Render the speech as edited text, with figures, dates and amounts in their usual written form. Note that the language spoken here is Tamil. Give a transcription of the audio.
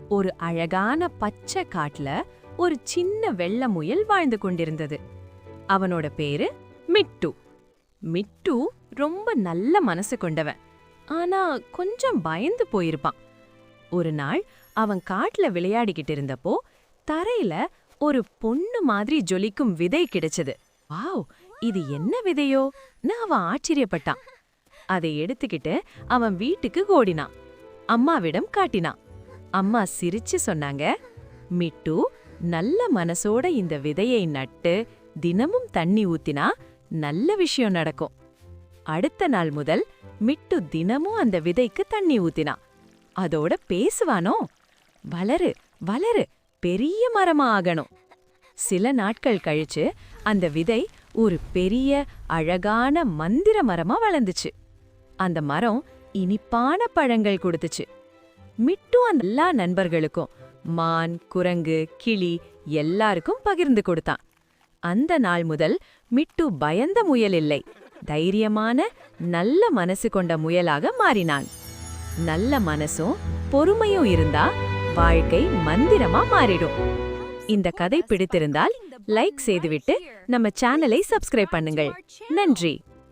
ஒரு அழகான பச்சை காட்டுல ஒரு சின்ன வெள்ளை முயல் வாழ்ந்து கொண்டிருந்தது. அவனோட பேரு மிட்டு. மிட்டு ரொம்ப நல்ல மனசு கொண்டவன். ஆனா கொஞ்சம் பயந்து போயிருப்பான். ஒரு நாள் அவன் காட்டுல விளையாடிக்கிட்டு இருந்தப்போ தரையில ஒரு பொண்ணு மாதிரி ஜொலிக்கும் விதை கிடைச்சது. வாவ், இது என்ன விதையோன்னு அவன் ஆச்சரியப்பட்டான். அதை எடுத்துக்கிட்டு அவன் வீட்டுக்கு ஓடினான். அம்மாவிடம் காட்டினான். அம்மா சிரிச்சு சொன்னாங்க, மிட்டு, நல்ல மனசோட இந்த விதையை நட்டு தினமும் தண்ணி ஊத்தினா நல்ல விஷயம் நடக்கும். அடுத்த நாள் முதல் மிட்டு தினமும் அந்த விதைக்கு தண்ணி ஊத்தினான். அதோட பேசுவானோ, வளரு வளரு, பெரிய மரமா ஆகணும். சில நாட்கள் கழிச்சு அந்த விதை ஒரு பெரிய அழகான மந்திர மரமா வளர்ந்துச்சு. அந்த மரம் இனிப்பான பழங்கள் கொடுத்துச்சு. மிட்டு அந்த எல்லா நண்பர்களுக்கும், மான், குரங்கு, கிளி எல்லாருக்கும் பகிர்ந்து கொடுத்தான். அந்த நாள் முதல் மிட்டு பயந்த முயல் இல்லை, தைரியமான நல்ல மனசு கொண்ட முயலாக மாறினான். நல்ல மனசும் பொறுமையும் இருந்தா வாழ்க்கை மந்திரமா மாறிடும். இந்த கதை பிடித்திருந்தால் லைக் செய்துவிட்டு நம்ம சேனலை சப்ஸ்கிரைப் பண்ணுங்கள். நன்றி.